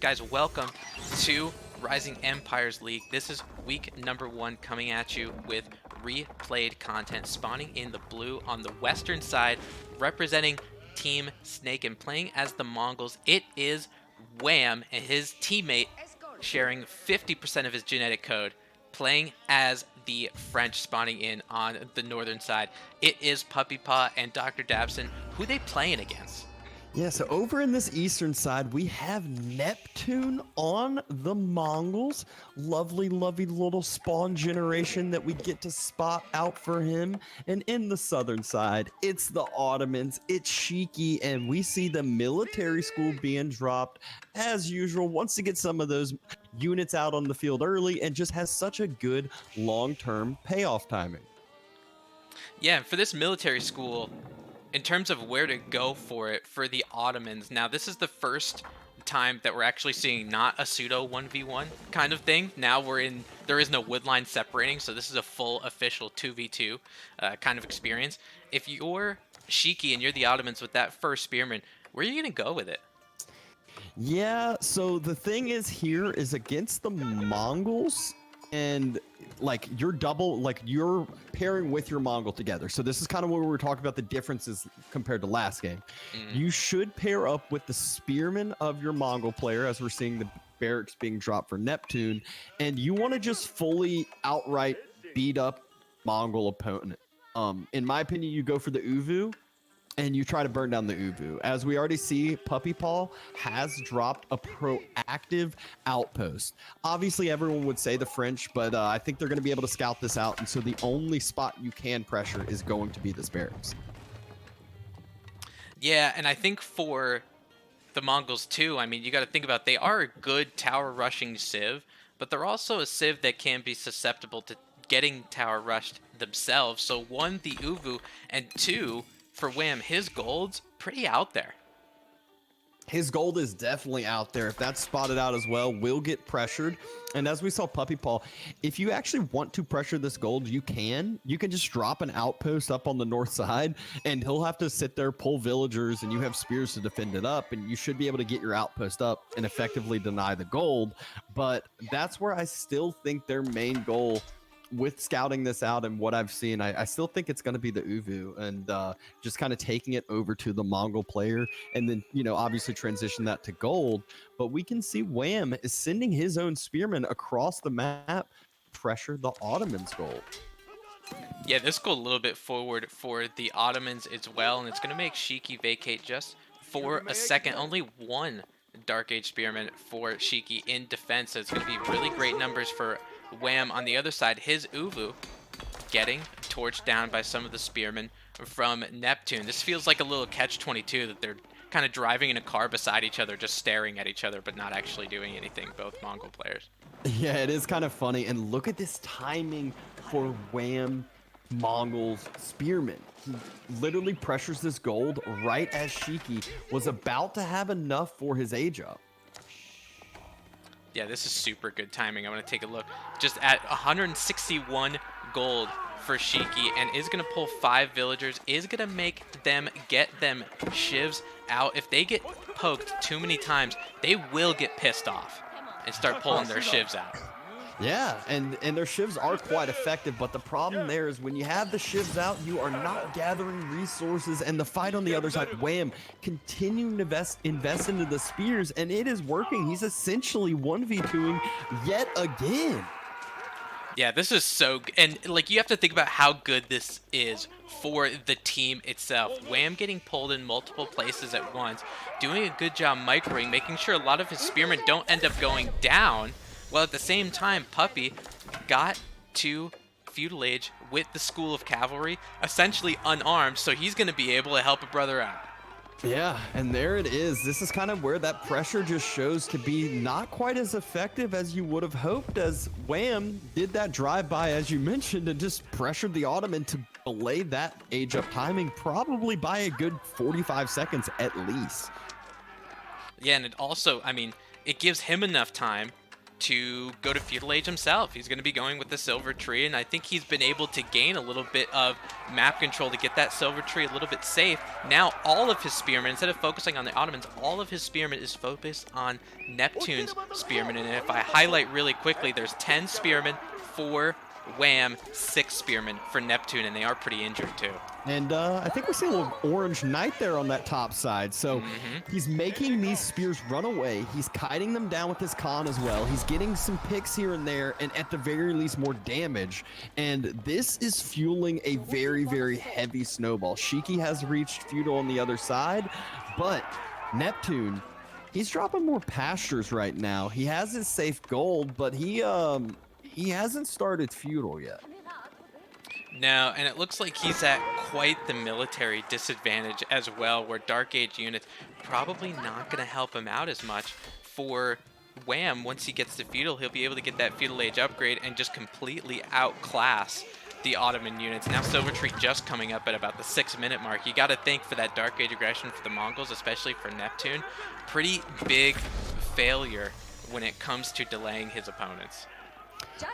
Guys, welcome to Rising Empires League. This is week number 1 coming at you with replayed content, spawning in the blue on the western side, representing Team Snake and playing as the Mongols. It is Wham and his teammate sharing 50% of his genetic code, playing as the French spawning in on the northern side. It is Puppy Paw and Dr. Dabson. Who they playing against? Yeah, so over in this eastern side, we have Neptune on the Mongols. Lovely, lovely little spawn generation that we get to spot out for him. And in the southern side, it's the Ottomans, it's Shiki, and we see the military school being dropped as usual. Wants to get some of those units out on the field early and just has such a good long-term payoff timing. Yeah, for this military school, in terms of where to go for it for the Ottomans, now this is the first time that we're actually seeing not a pseudo 1v1 kind of thing. Now there is no wood line separating, so this is a full official 2v2 kind of experience. If you're Shiki and you're the Ottomans with that first spearman, where are you going to go with it? Yeah, so the thing is here is against the Mongols, and like you're pairing with your Mongol together. So this is kind of where we were talking about the differences compared to last game. You should pair up with the spearman of your Mongol player, as we're seeing the barracks being dropped for Neptune, and you want to just fully outright beat up Mongol opponent. In my opinion, you go for the Uvu and you try to burn down the Uvu. As we already see, Puppy Paw has dropped a proactive outpost. Obviously, everyone would say the French, but I think they're going to be able to scout this out, and so the only spot you can pressure is going to be this barracks. Yeah, and I think for the Mongols too, I mean, you got to think about they are a good tower rushing civ, but they're also a civ that can be susceptible to getting tower rushed themselves. So one, the Uvu, and two, for Wham, his gold's pretty out there. His gold is definitely out there. If that's spotted out as well, will get pressured. And as we saw Puppy Paw, if you actually want to pressure this gold, you can. You can just drop an outpost up on the north side, and he'll have to sit there, pull villagers, and you have spears to defend it up, and you should be able to get your outpost up and effectively deny the gold. But that's where I still think their main goal with scouting this out and what I've seen, I still think it's going to be the Uvu and just kind of taking it over to the Mongol player and then, obviously transition that to gold. But we can see Wham is sending his own spearmen across the map, pressure the Ottomans' gold. Yeah, this goes a little bit forward for the Ottomans as well, and it's going to make Shiki vacate just for a second. Only one Dark Age Spearman for Shiki in defense, so it's going to be really great numbers for Wham. On the other side, his Uvu getting torched down by some of the spearmen from Neptune. This feels like a little catch-22 that they're kind of driving in a car beside each other, just staring at each other, but not actually doing anything, both Mongol players. Yeah, it is kind of funny. And look at this timing for Wham Mongol's spearman. He literally pressures this gold right as Shiki was about to have enough for his age up. Yeah, this is super good timing. I want to take a look. Just at 161 gold for Shiki, and is going to pull 5 villagers, is going to make them get them shivs out. If they get poked too many times, they will get pissed off and start pulling their shivs out. Yeah, and their shivs are quite effective, but the problem there is when you have the shivs out, you are not gathering resources, and the fight on the other side, Wham, continuing to invest into the spears, and it is working. He's essentially 1v2ing yet again. Yeah, this is so good. And, you have to think about how good this is for the team itself. Wham getting pulled in multiple places at once, doing a good job microing, making sure a lot of his spearmen don't end up going down. Well, at the same time, Puppy got to feudal age with the School of Cavalry, essentially unarmed, so he's going to be able to help a brother out. Yeah, and there it is. This is kind of where that pressure just shows to be not quite as effective as you would have hoped, as Wham did that drive-by, as you mentioned, and just pressured the Ottoman to delay that age-up timing probably by a good 45 seconds at least. Yeah, and it also, it gives him enough time to go to Feudal Age himself. He's going to be going with the Silver Tree, and I think he's been able to gain a little bit of map control to get that Silver Tree a little bit safe. Now all of his Spearmen, instead of focusing on the Ottomans, all of his Spearmen is focused on Neptune's Spearmen. And if I highlight really quickly, there's 10 Spearmen for Wham, 6 Spearmen for Neptune, and they are pretty injured too. And I think we see a little orange knight there on that top side. So he's making these spears run away. He's kiting them down with his con as well. He's getting some picks here and there, and at the very least more damage. And this is fueling a very, very heavy snowball. Shiki has reached feudal on the other side, but Neptune, he's dropping more pastures right now. He has his safe gold, but he hasn't started feudal yet. No, and it looks like he's at quite the military disadvantage as well, where Dark Age units probably not going to help him out as much. For Wham, once he gets to feudal, he'll be able to get that feudal age upgrade and just completely outclass the Ottoman units. Now Silver Tree just coming up at about the 6-minute mark. You got to think for that Dark Age aggression for the Mongols, especially for Neptune, pretty big failure when it comes to delaying his opponents.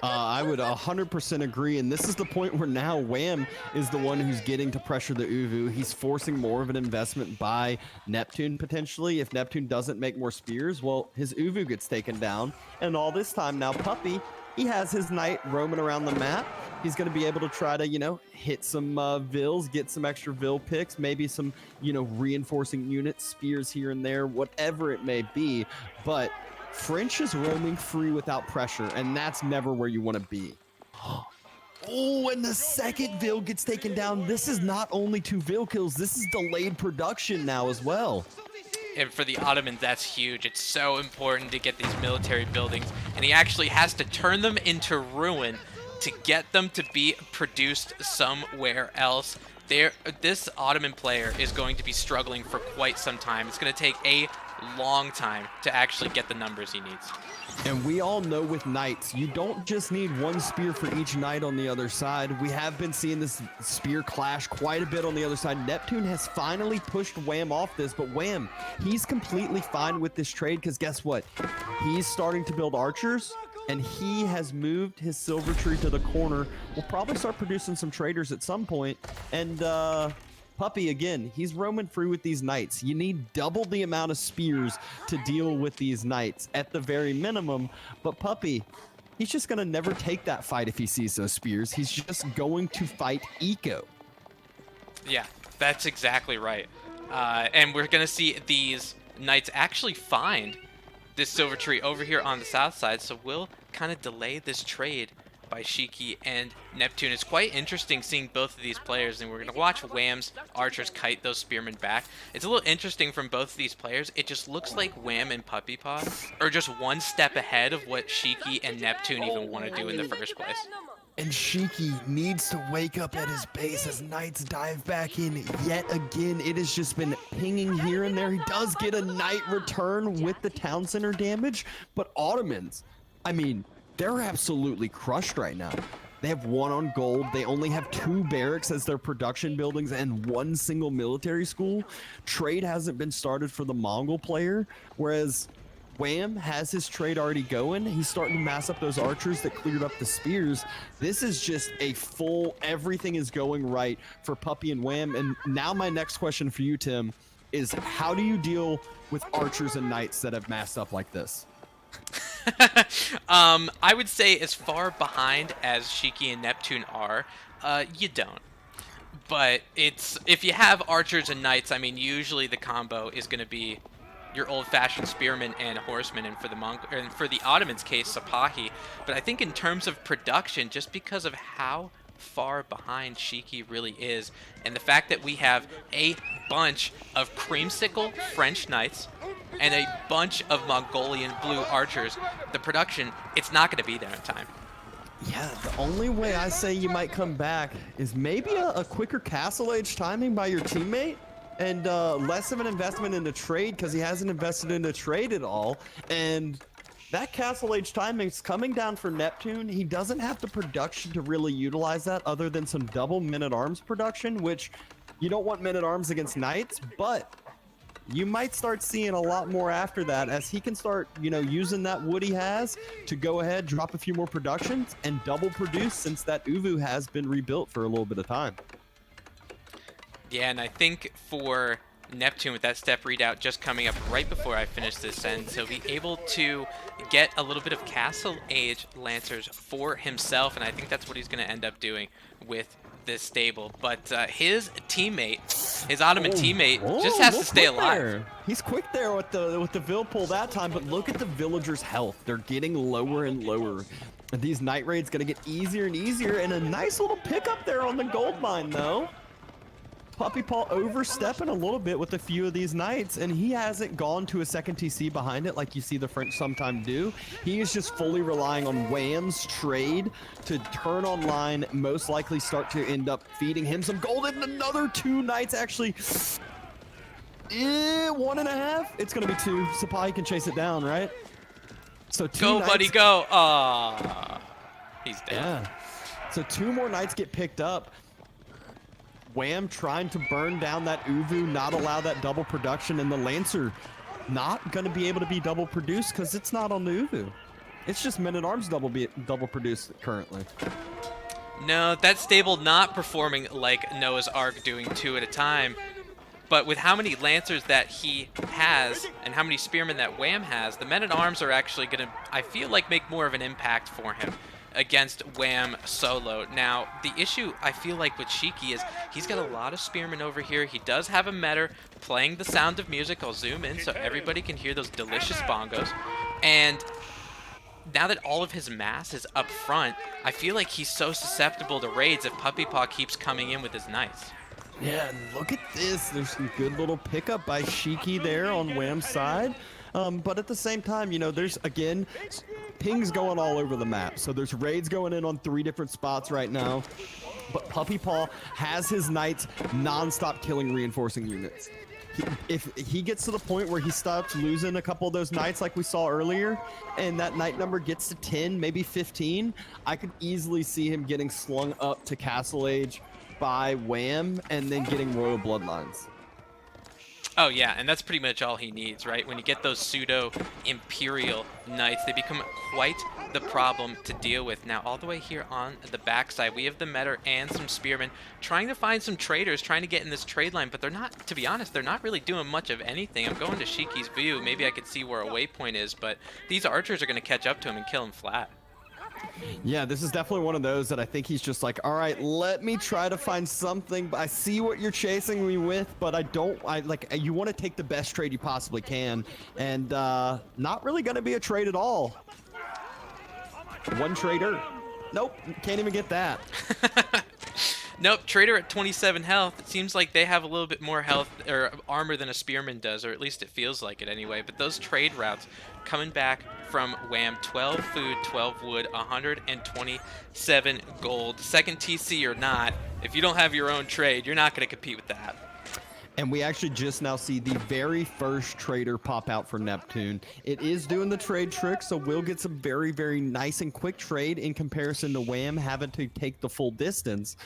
I would 100% agree, and this is the point where now Wham is the one who's getting to pressure the Uvu. He's forcing more of an investment by Neptune, potentially. If Neptune doesn't make more spears, well, his Uvu gets taken down, and all this time now Puppy, he has his knight roaming around the map. He's going to be able to try to, you know, hit some Vils, get some extra Vil picks, maybe some, you know, reinforcing units, spears here and there, whatever it may be, but French is roaming free without pressure, and that's never where you want to be. Oh, and the second Vil gets taken down. This is not only 2 Vil kills, this is delayed production now as well. And for the Ottomans, that's huge. It's so important to get these military buildings, and he actually has to turn them into ruin to get them to be produced somewhere else. This Ottoman player is going to be struggling for quite some time. It's going to take a long time to actually get the numbers he needs. And we all know with knights, you don't just need one spear for each knight on the other side. We have been seeing this spear clash quite a bit on the other side. Neptune has finally pushed Wham off this, but Wham, he's completely fine with this trade because guess what? He's starting to build archers, and he has moved his Silver Tree to the corner. We'll probably start producing some traders at some point, and Puppy, again, he's roaming free with these knights. You need double the amount of spears to deal with these knights at the very minimum. But Puppy, he's just going to never take that fight if he sees those spears. He's just going to fight Eco. Yeah, that's exactly right. And we're going to see these knights actually find this Silver Tree over here on the south side. So we'll kind of delay this trade by Shiki and Neptune. It's quite interesting seeing both of these players, and we're going to watch Wham's archers kite those spearmen back. It's a little interesting from both of these players. It just looks like Wham and Puppy Paw are just one step ahead of what Shiki and Neptune even want to do in the first place. And Shiki needs to wake up at his base as knights dive back in yet again. It has just been pinging here and there. He does get a knight return with the town center damage, but Ottomans, I mean, they're absolutely crushed right now. They have 1 on gold. They only have 2 barracks as their production buildings and 1 single military school. Trade hasn't been started for the Mongol player, whereas Wham has his trade already going. He's starting to mass up those archers that cleared up the spears. This is just a full, everything is going right for Puppy and Wham. And now my next question for you, Tim, is how do you deal with archers and knights that have massed up like this? I would say as far behind as Shiki and Neptune are, you don't. But if you have archers and knights, I mean, usually the combo is going to be your old-fashioned spearmen and horsemen, and for the Ottomans' case, Sipahi. But I think in terms of production, just because of how far behind Shiki really is, and the fact that we have a bunch of creamsicle French knights and a bunch of Mongolian blue archers, the production, it's not going to be there in time. Yeah, the only way I say you might come back is maybe a quicker castle age timing by your teammate, and less of an investment in the trade because he hasn't invested in the trade at all. And that castle age timing is coming down for Neptune. He doesn't have the production to really utilize that other than some double men-at-arms production, which you don't want men-at-arms against knights, but you might start seeing a lot more after that as he can start, you know, using that wood he has to go ahead, drop a few more productions, and double produce since that Uvu has been rebuilt for a little bit of time. Yeah, and I think for Neptune, with that step readout just coming up right before I finish this end, he'll be able to get a little bit of Castle Age Lancers for himself, and I think that's what he's going to end up doing with this stable. But his teammate, his Ottoman teammate, just has to stay alive. There. He's quick there with the Vil pull that time, but look at the villagers' health. They're getting lower and lower. These night raids going to get easier and easier, and a nice little pickup there on the gold mine, though. Puppy Paw overstepping a little bit with a few of these knights, and he hasn't gone to a second TC behind it like you see the French sometimes do. He is just fully relying on Wham's trade to turn online, most likely start to end up feeding him some gold, and another 2 knights actually. 1.5. It's going to be 2. Sapai can chase it down, right? So 2 Go, knights. buddy, go. Ah, he's dead. Yeah. So 2 more knights get picked up. Wham trying to burn down that Uvu, not allow that double production, and the Lancer not going to be able to be double produced because it's not on the Uvu. It's just Men-at-Arms double produced currently. No, that stable not performing like Noah's Ark, doing 2 at a time. But with how many Lancers that he has and how many Spearmen that Wham has, the Men-at-Arms are actually going to, I feel like, make more of an impact for him against Wham solo. Now, the issue I feel like with Shiki is he's got a lot of Spearmen over here. He does have a Metter playing the Sound of Music. I'll zoom in so everybody can hear those delicious bongos. And now that all of his mass is up front, I feel like he's so susceptible to raids if Puppy Paw keeps coming in with his knights. Yeah, and look at this. There's some good little pickup by Shiki there on Wham's side. But at the same time, you know, there's, again, pings going all over the map. So there's raids going in on 3 different spots right now. But Puppy Paw has his knights non-stop killing reinforcing units. If he gets to the point where he stops losing a couple of those knights like we saw earlier, and that knight number gets to 10, maybe 15, I could easily see him getting slung up to Castle Age by Wham and then getting Royal Bloodlines. Oh yeah, and that's pretty much all he needs, right? When you get those pseudo-Imperial Knights, they become quite the problem to deal with. Now, all the way here on the backside, we have the Metter and some Spearmen trying to find some traders, trying to get in this trade line, but they're not, to be honest, they're not really doing much of anything. I'm going to Shiki's view. Maybe I could see where a waypoint is, but these archers are going to catch up to him and kill him flat. Yeah, this is definitely one of those that I think he's just like, all right, let me try to find something. I see what you're chasing me with, but you want to take the best trade you possibly can, and not really going to be a trade at all. 1 trader. Nope, can't even get that. Nope, Trader at 27 health. It seems like they have a little bit more health or armor than a Spearman does, or at least it feels like it anyway. But those trade routes coming back from Wham, 12 food, 12 wood, 127 gold. Second TC or not, if you don't have your own trade, you're not going to compete with that. And we actually just now see the very first trader pop out for Neptune. It is doing the trade trick, so we'll get some very, very nice and quick trade in comparison to Wham having to take the full distance.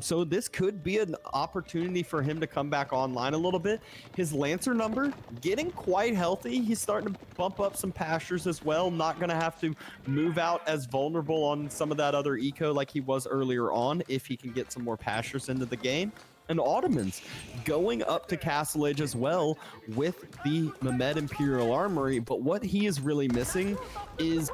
So this could be an opportunity for him to come back online a little bit. His Lancer number getting quite healthy. He's starting to bump up some pastures as well. Not going to have to move out as vulnerable on some of that other eco like he was earlier on if he can get some more pastures into the game. And Ottomans going up to Castle Age as well with the Mehmed Imperial Armory. But what he is really missing is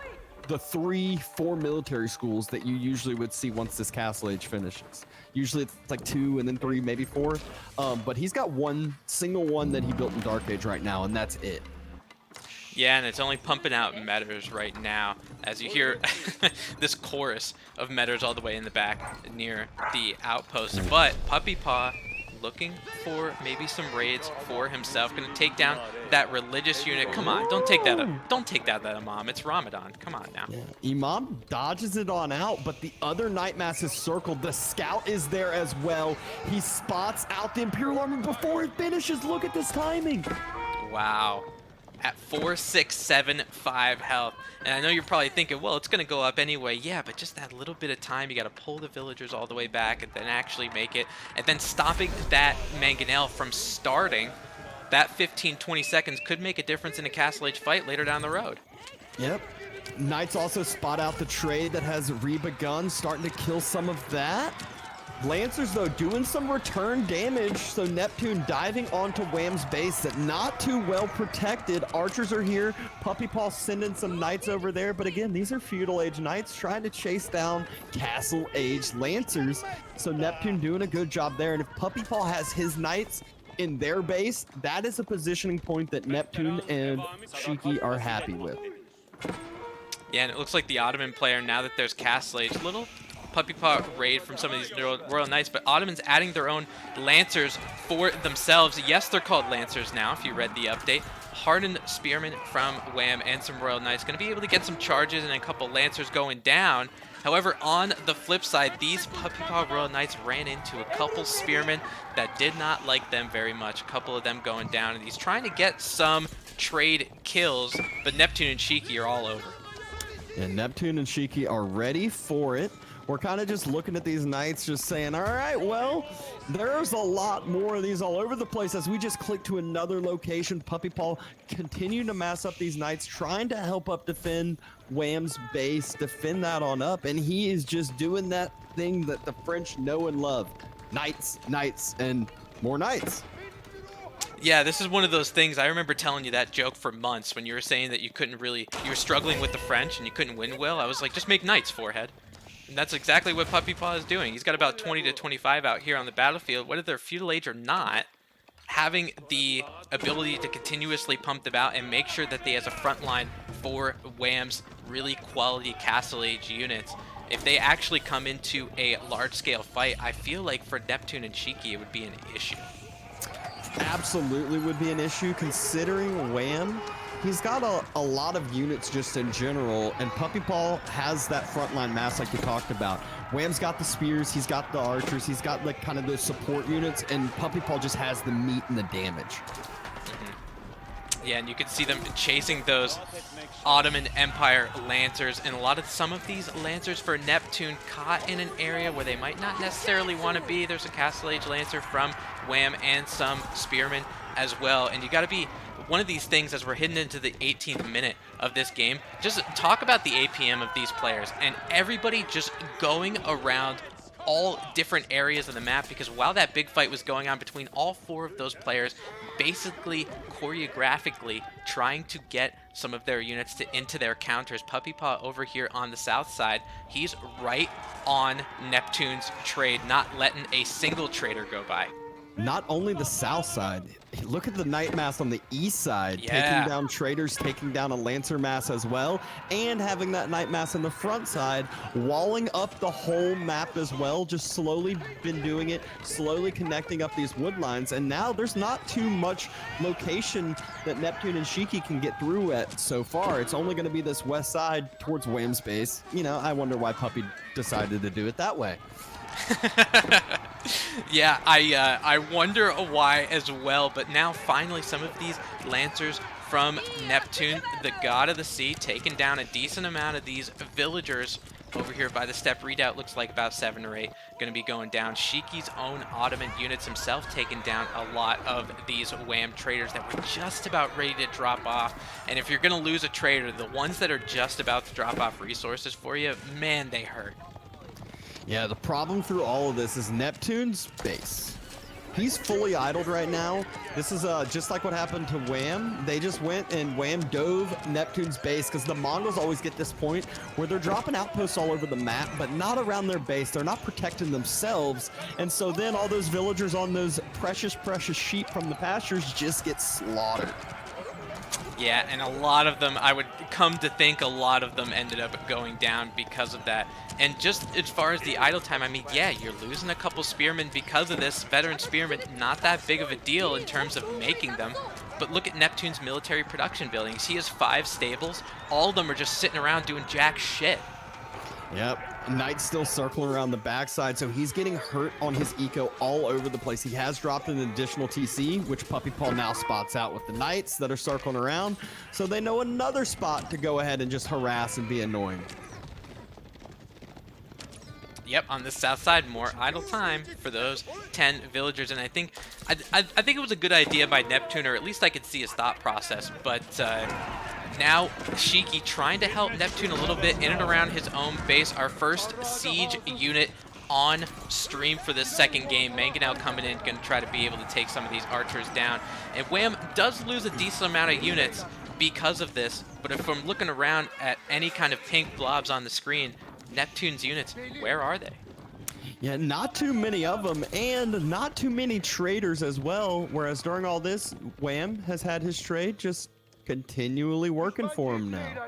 the 3-4 military schools that you usually would see once this Castle Age finishes. Usually it's like 2 and then 3, maybe 4. But he's got one single one that he built in Dark Age right now, and that's it. Yeah, and it's only pumping out Metters right now, as you hear this chorus of Metters all the way in the back near the outpost. But Puppy Paw looking for maybe some raids for himself. Going to take down that religious unit. Come on, don't take that. Don't take that, Imam. It's Ramadan. Come on now. Yeah. Imam dodges it on out, but the other Night Mass is circled. The scout is there as well. He spots out the Imperial Army before it finishes. Look at this timing. Wow. At 4, 6, 7, 5 health. And I know you're probably thinking, well, it's going to go up anyway. Yeah, but just that little bit of time, you got to pull the villagers all the way back and then actually make it. And then stopping that Mangonel from starting that 15, 20 seconds could make a difference in a Castle Age fight later down the road. Yep. Knights also spot out the trade that has re-begun, starting to kill some of that. Lancers, though, doing some return damage, so Neptune diving onto Wham's base that not too well protected. Archers are here. Puppy Paw sending some Knights over there, but again, these are Feudal Age Knights trying to chase down Castle Age Lancers, so Neptune doing a good job there, and if Puppy Paw has his Knights in their base, that is a positioning point that Neptune and Shiki are happy with. Yeah, and it looks like the Ottoman player, now that there's Castle Age, little Puppy Paw raid from some of these Royal Knights, but Ottomans adding their own Lancers for themselves. Yes, they're called Lancers now, if you read the update. Hardened Spearmen from Wham and some Royal Knights. Going to be able to get some charges and a couple Lancers going down. However, on the flip side, these Puppy Paw Royal Knights ran into a couple Spearmen that did not like them very much. A couple of them going down, and he's trying to get some trade kills, but Neptune and Shiki are all over. And Neptune and Shiki are ready for it. We're kind of just looking at these Knights, just saying, all right, well, there's a lot more of these all over the place. As we just click to another location, Puppy Paw continuing to mass up these Knights, trying to help up defend Wham's base, defend that on up, and he is just doing that thing that the French know and love. Knights, Knights, and more Knights. Yeah, this is one of those things. I remember telling you that joke for months when you were saying that you were struggling with the French and you couldn't win well. I was like, just make Knights, forehead. And that's exactly what Puppy Paw is doing. He's got about 20 to 25 out here on the battlefield. Whether they're Feudal Age or not, having the ability to continuously pump them out and make sure that they has a front line for Wham's really quality Castle Age units. If they actually come into a large-scale fight, I feel like for Neptune and Shiki, it would be an issue. Absolutely would be an issue, considering Wham, he's got a lot of units just in general, and Puppy Paw has that frontline mass like you talked about. Wham's got the spears, he's got the archers, he's got like kind of those support units, and Puppy Paw just has the meat and the damage. Yeah, and you can see them chasing those Ottoman Empire Lancers, and some of these Lancers for Neptune caught in an area where they might not necessarily want to be. There's a Castle Age Lancer from Wham and some Spearmen as well, and you got to be one of these things as we're heading into the 18th minute of this game. Just talk about the APM of these players and everybody just going around all different areas of the map, because while that big fight was going on between all four of those players, basically choreographically trying to get some of their units into their counters. Puppy Paw over here on the south side, he's right on Neptune's trade, not letting a single trader go by. Not only the south side, look at the Knight mass on the east side, taking down traders, taking down a Lancer mass as well, and having that Knight mass on the front side, walling up the whole map as well, just slowly been doing it, slowly connecting up these wood lines, and now there's not too much location that Neptune and Shiki can get through at so far. It's only going to be this west side towards Wham's base. You know, I wonder why Puppy decided to do it that way. Yeah, I wonder why as well, but now finally some of these Lancers from Neptune, the god of the sea, taking down a decent amount of these villagers over here by the step redoubt. Looks like about 7 or 8 going to be going down. Shiki's own Ottoman units himself taking down a lot of these Wham traders that were just about ready to drop off. And if you're going to lose a trader, the ones that are just about to drop off resources for you, man, they hurt. Yeah, the problem through all of this is Neptune's base. He's fully idled right now. This is just like what happened to Wham. They just went and Wham dove Neptune's base, because the Mongols always get this point where they're dropping outposts all over the map, but not around their base. They're not protecting themselves. And so then all those villagers on those precious sheep from the pastures just get slaughtered. Yeah, and a lot of them, I would come to think a lot of them ended up going down because of that. And just as far as the idle time, I mean, yeah, you're losing a couple spearmen because of this. Veteran spearmen, not that big of a deal in terms of making them. But look at Neptune's military production buildings. He has 5 stables. All of them are just sitting around doing jack shit. Yep. Knight's still circling around the backside, so he's getting hurt on his eco all over the place. He has dropped an additional TC, which Puppy Paw now spots out with the Knights that are circling around, so they know another spot to go ahead and just harass and be annoying. Yep, on the south side, more idle time for those 10 villagers, and I think it was a good idea by Neptune, or at least I could see his thought process. But now Shiki trying to help Neptune a little bit in and around his own base. Our first siege unit on stream for this second game. Mangonel coming in, going to try to be able to take some of these archers down. And Wham does lose a decent amount of units because of this, but if I'm looking around at any kind of pink blobs on the screen, Neptune's units, where are they? Yeah, not too many of them, and not too many traders as well, whereas during all this, Wham has had his trade just continually working for him now.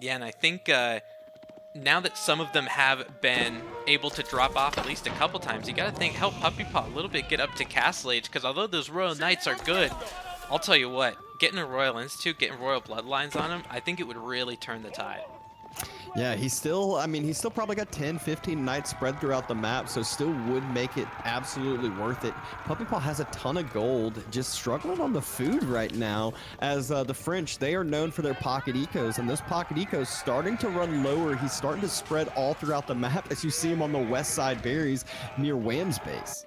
Yeah, and I think now that some of them have been able to drop off at least a couple times, you gotta think, help Puppy Paw a little bit get up to Castle Age, because although those Royal Knights are good, I'll tell you what, getting a Royal Institute, getting Royal Bloodlines on him, I think it would really turn the tide. Yeah, he's still probably got 10, 15 knights spread throughout the map, so still would make it absolutely worth it. Puppy Paw has a ton of gold, just struggling on the food right now, as the French, they are known for their pocket ecos, and those pocket ecos starting to run lower. He's starting to spread all throughout the map, as you see him on the west side berries near Wham's base.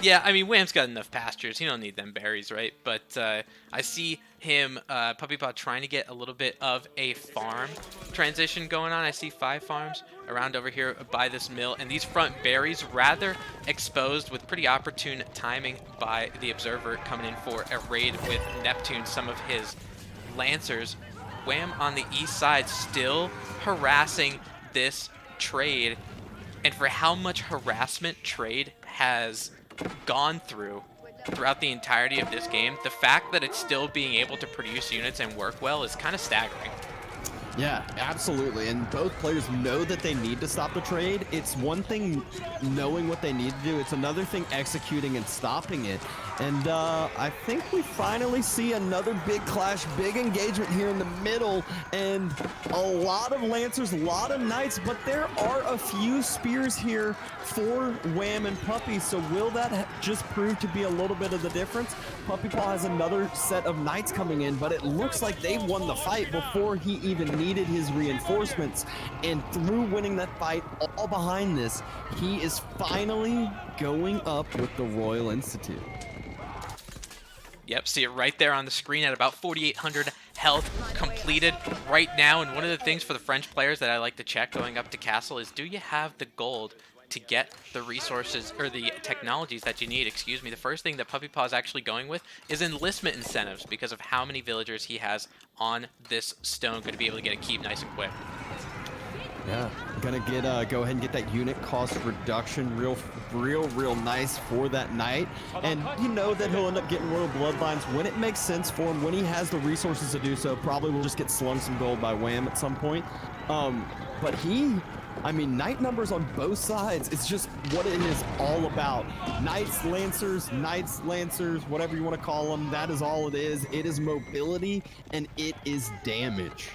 Yeah, I mean, Wham's got enough pastures. He don't need them berries, right? But I see him, Puppy Paw, trying to get a little bit of a farm transition going on. I see 5 farms around over here by this mill, and these front berries rather exposed with pretty opportune timing by the Observer coming in for a raid with Neptune, some of his Lancers. Wham on the east side still harassing this trade, and for how much harassment trade has gone throughout the entirety of this game, the fact that it's still being able to produce units and work well is kind of staggering. Yeah, absolutely. And both players know that they need to stop the trade. It's one thing knowing what they need to do. It's another thing executing and stopping it. And I think we finally see another big clash, big engagement here in the middle, and a lot of Lancers, a lot of Knights, but there are a few Spears here for Wham and Puppy, so will that just prove to be a little bit of the difference? Puppy Paw has another set of Knights coming in, but it looks like they won the fight before he even needed his reinforcements, and through winning that fight, all behind this, he is finally going up with the Royal Institute. Yep, see it right there on the screen at about 4,800 health completed right now. And one of the things for the French players that I like to check going up to Castle is, do you have the gold to get the resources or the technologies that you need? Excuse me. The first thing that Puppy Paw is actually going with is enlistment incentives because of how many villagers he has on this stone, going to be able to get a keep nice and quick. Yeah, gonna get go ahead and get that unit cost reduction real nice for that knight, and you know that he'll end up getting Royal Bloodlines when it makes sense for him, when he has the resources to do so. Probably will just get slung some gold by Wham at some point. But I mean, knight numbers on both sides, it's just what it is all about. Knights, Lancers, whatever you want to call them, that is all it is. It is mobility and it is damage.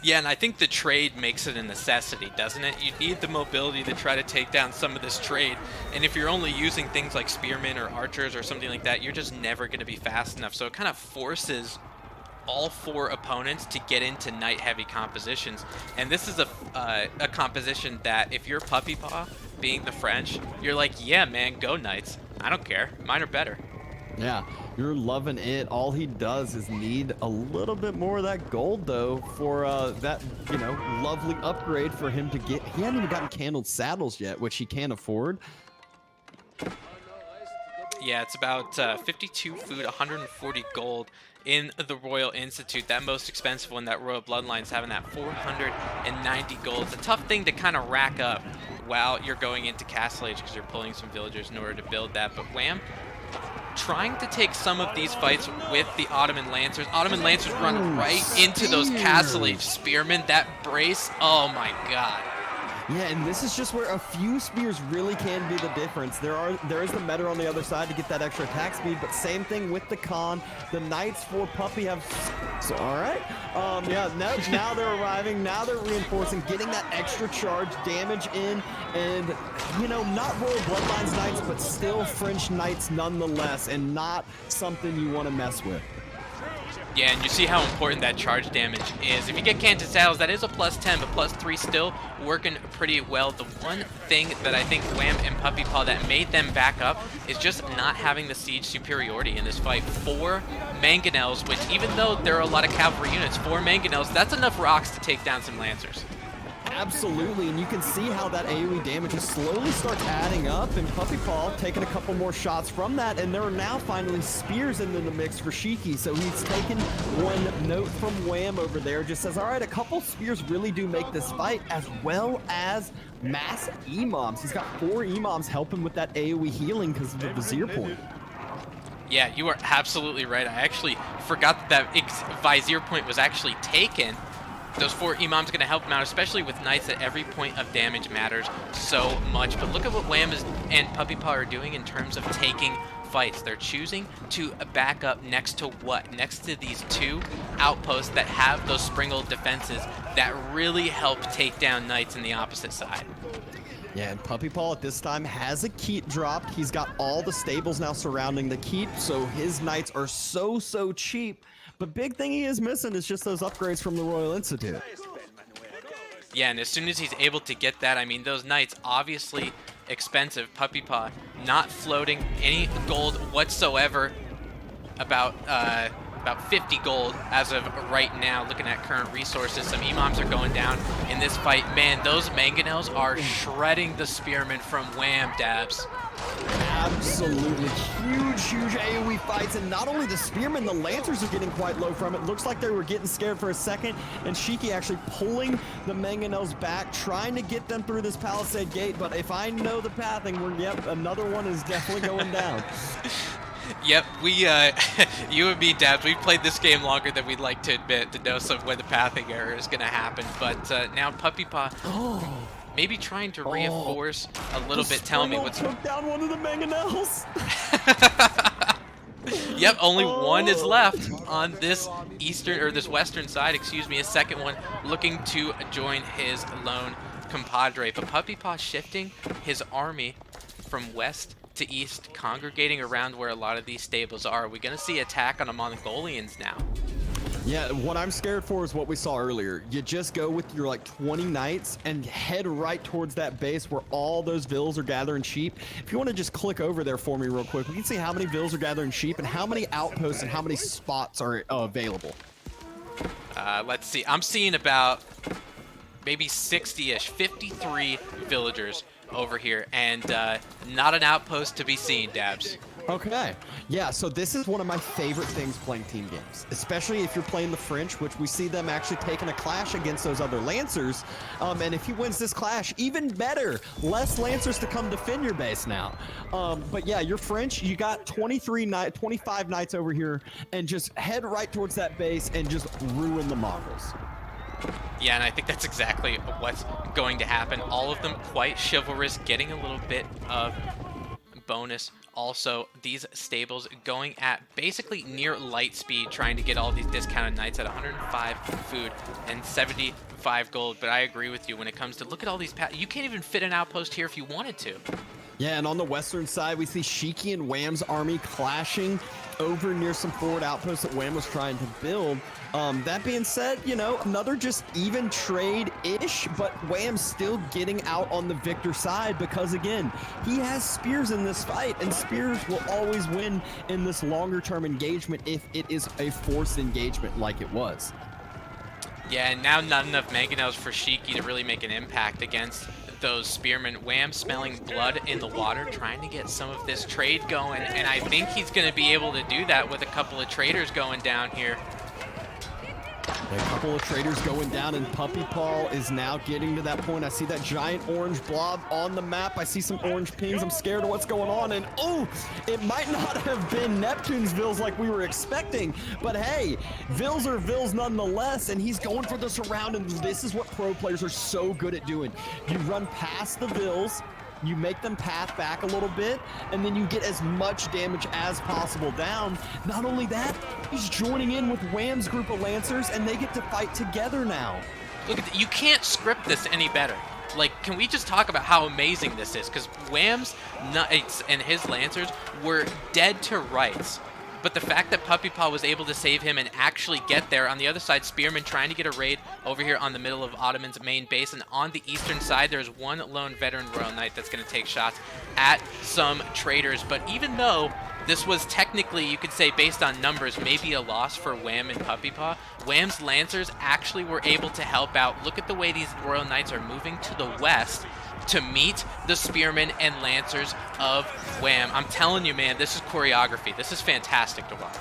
Yeah, and I think the trade makes it a necessity, doesn't it? You need the mobility to try to take down some of this trade, and if you're only using things like spearmen or archers or something like that, you're just never going to be fast enough. So it kind of forces all 4 opponents to get into knight-heavy compositions, and this is a composition that if you're Puppy Paw, being the French, you're like, yeah, man, go knights. I don't care. Mine are better. Yeah, you're loving it. All he does is need a little bit more of that gold, though, for that, you know, lovely upgrade for him to get. He hadn't even gotten candled saddles yet, which he can't afford. Yeah, it's about 52 food, 140 gold in the Royal Institute. That most expensive one, that Royal Bloodline's having that 490 gold. It's a tough thing to kind of rack up while you're going into Castle Age because you're pulling some villagers in order to build that. But Wham, trying to take some of these fights with the Ottoman Lancers. Ottoman Lancers run right into those Castle Age Spearmen. That brace, oh my god. Yeah, and this is just where a few spears really can be the difference. There is the Metter on the other side to get that extra attack speed, but same thing with the Khan. The Knights for Puppy have... So, all right. Yeah, now they're arriving. Now they're reinforcing, getting that extra charge damage in, and, you know, not Royal Bloodlines Knights, but still French Knights nonetheless, and not something you want to mess with. Yeah, and you see how important that charge damage is. If you get Canted Saddles, that is a +10, but +3 still working pretty well. The one thing that I think Wham and Puppy Paw that made them back up is just not having the siege superiority in this fight. 4 Mangonels, which even though there are a lot of cavalry units, 4 Mangonels, that's enough rocks to take down some Lancers. Absolutely, and you can see how that AoE damage just slowly starts adding up, and Puppy Paw taking a couple more shots from that, and there are now finally spears in the mix for Shiki, so he's taken one note from Wham over there, just says, all right, a couple spears really do make this fight, as well as mass Imams. He's got 4 Imams helping with that AoE healing because of the Vizier point. Yeah, you are absolutely right. I actually forgot that Vizier point was actually taken. Those 4 Imams going to help him out, especially with Knights, that every point of damage matters so much. But look at what Wham and Puppy Paw are doing in terms of taking fights. They're choosing to back up next to what? Next to these 2 outposts that have those sprinkled defenses that really help take down Knights in the opposite side. Yeah, and Puppy Paw at this time has a keep dropped. He's got all the stables now surrounding the keep, so his Knights are so cheap. But big thing he is missing is just those upgrades from the Royal Institute. Yeah, and as soon as he's able to get that, I mean, those Knights, obviously expensive. Puppy Paw not floating any gold whatsoever. About 50 gold as of right now, looking at current resources. Some Imams are going down in this fight. Man, those Mangonels are shredding the Spearmen from Wham, Dabs. Absolutely huge AoE fights, and not only the Spearmen, the Lancers are getting quite low from it. Looks like they were getting scared for a second, and Shiki actually pulling the Mangonels back, trying to get them through this Palisade gate, but if I know the pathing, yep, another one is definitely going down. Yep, you and me, Dabs, we've played this game longer than we'd like to admit to know when the pathing error is going to happen, but now Puppy Paw maybe trying to reinforce a little bit, telling me what's... took down one of the Mangonels. Yep, only one is left on this this western side, excuse me, a second one looking to join his lone compadre, but Puppy Paw shifting his army from west to east, congregating around where a lot of these stables are. Are we going to see attack on the Mongolians now? Yeah, what I'm scared for is what we saw earlier. You just go with your like 20 Knights and head right towards that base where all those vills are gathering sheep. If you want to just click over there for me real quick, we can see how many vills are gathering sheep and how many outposts and how many spots are available. Let's see. I'm seeing about maybe 60-ish, 53 villagers over here, and not an outpost to be seen, Dabs. Okay. Yeah, so this is one of my favorite things playing team games, especially if you're playing the French, which we see them actually taking a clash against those other Lancers. And if he wins this clash, even better. Less Lancers to come defend your base now. But yeah, you're French. You got 25 Knights over here, and just head right towards that base and just ruin the Mongols. Yeah, and I think that's exactly what's going to happen. All of them quite chivalrous, getting a little bit of bonus. Also, these stables going at basically near light speed, trying to get all these discounted Knights at 105 food and 75 gold. But I agree with you when it comes to, look at all these, you can't even fit an outpost here if you wanted to. Yeah, and on the western side, we see Shiki and Wham's army clashing over near some forward outposts that Wham was trying to build. That being said, you know, another just even trade-ish, but Wham's still getting out on the victor side because, again, he has spears in this fight, and spears will always win in this longer-term engagement if it is a forced engagement like it was. Yeah, and now not enough Mangonels for Shiki to really make an impact against those spearmen. Wham smelling blood in the water, trying to get some of this trade going, and I think he's going to be able to do that with a couple of traders going down here. A couple of traders going down, and Puppy Paw is now getting to that point. I see that giant orange blob on the map. I see some orange pings. I'm scared of what's going on, and oh, it might not have been Neptune's Vills like we were expecting, but hey, Vills are Vills nonetheless, and he's going for the surround, and this is what pro players are so good at doing. You run past the Vills, you make them path back a little bit, and then you get as much damage as possible down. Not only that, he's joining in with Wham's group of Lancers, and they get to fight together now. Look at you can't script this any better. Like, can we just talk about how amazing this is? Because Wham's Knights and his Lancers were dead to rights But the fact that Puppy Paw was able to save him and actually get there. On the other side, Spearman trying to get a raid over here on the middle of Ottoman's main base. And on the eastern side, there's one lone veteran Royal Knight that's going to take shots at some traders. But even though this was technically, you could say, based on numbers, maybe a loss for Wham and Puppy Paw, Wham's Lancers actually were able to help out. Look at the way these Royal Knights are moving to the west to meet the Spearmen and Lancers of Wham. I'm telling you, man, this is choreography. This is fantastic to watch.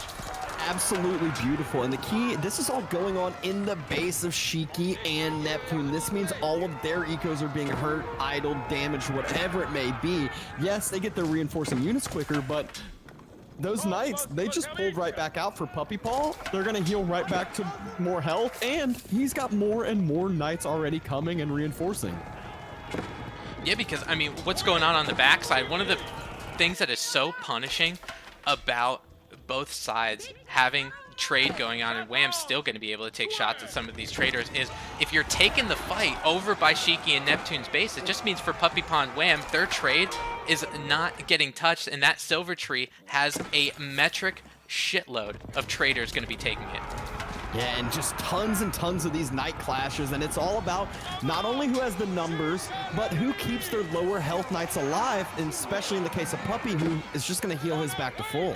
Absolutely beautiful. And the key, this is all going on in the base of Shiki and Neptune. This means all of their ecos are being hurt, idled, damaged, whatever it may be. Yes, they get their reinforcing units quicker, but those Knights, they just pulled right back out for Puppy Paw. They're going to heal right back to more health, and he's got more and more Knights already coming and reinforcing. Yeah, because, I mean, what's going on the backside, one of the things that is so punishing about both sides having trade going on, and Wham's still going to be able to take shots at some of these traders, is if you're taking the fight over by Shiki and Neptune's base, it just means for Puppy Paw and Wham, their trade is not getting touched, and that Silver Tree has a metric shitload of traders going to be taking it. Yeah, and just tons and tons of these Knight clashes, and it's all about not only who has the numbers, but who keeps their lower health Knights alive, and especially in the case of Puppy, who is just going to heal his back to full.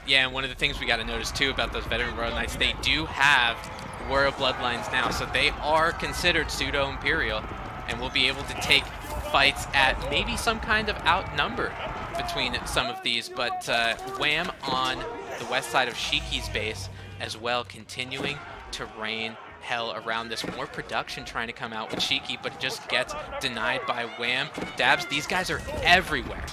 Yeah, and one of the things we got to notice too about those veteran Royal Knights, they do have Royal Bloodlines now, so they are considered pseudo-imperial, and will be able to take fights at maybe some kind of outnumber between some of these. But Wham on the west side of Shiki's base as well, continuing to rain hell around this. More production trying to come out with Shiki, but it just gets denied by Wham. Dabs, these guys are everywhere.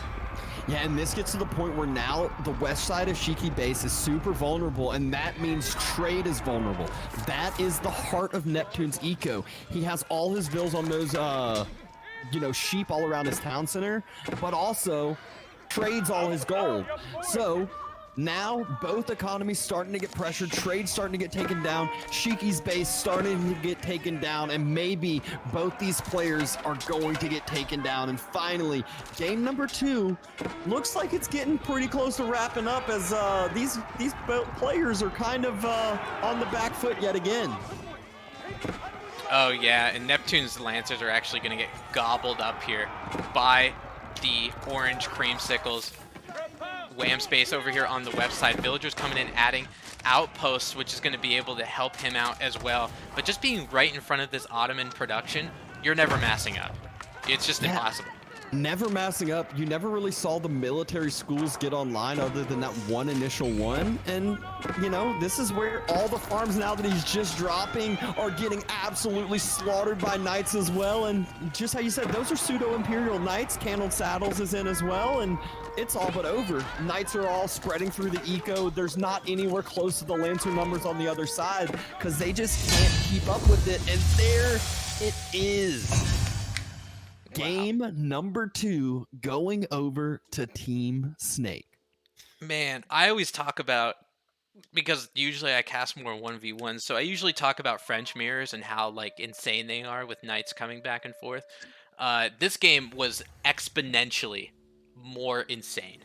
Yeah, and this gets to the point where now the west side of Shiki base is super vulnerable, and that means trade is vulnerable. That is the heart of Neptune's eco. He has all his vills on those, sheep all around his town center, but also trades all his gold. So now both economies starting to get pressured, trade starting to get taken down, Shiki's base starting to get taken down, and maybe both these players are going to get taken down. And finally, game number 2 looks like it's getting pretty close to wrapping up, as these players are kind of on the back foot yet again. Oh yeah, and Neptune's Lancers are actually going to get gobbled up here by the orange creamsicles. Wham space over here on the west side. Villagers coming in, adding outposts, which is going to be able to help him out as well. But just being right in front of this Ottoman production, you're never massing up. It's just impossible. Never massing up. You never really saw the military schools get online other than that one initial one. And, this is where all the farms now that he's just dropping are getting absolutely slaughtered by Knights as well. And just how you said, those are pseudo-imperial Knights. Candled Saddles is in as well. And it's all but over. Knights are all spreading through the eco. There's not anywhere close to the Lancer numbers on the other side because they just can't keep up with it. And there it is. Game number 2 going over to Team Snake. Man, I always talk about, because usually I cast more 1v1, so I usually talk about French mirrors and how insane they are with Knights coming back and forth. This game was exponentially more insane.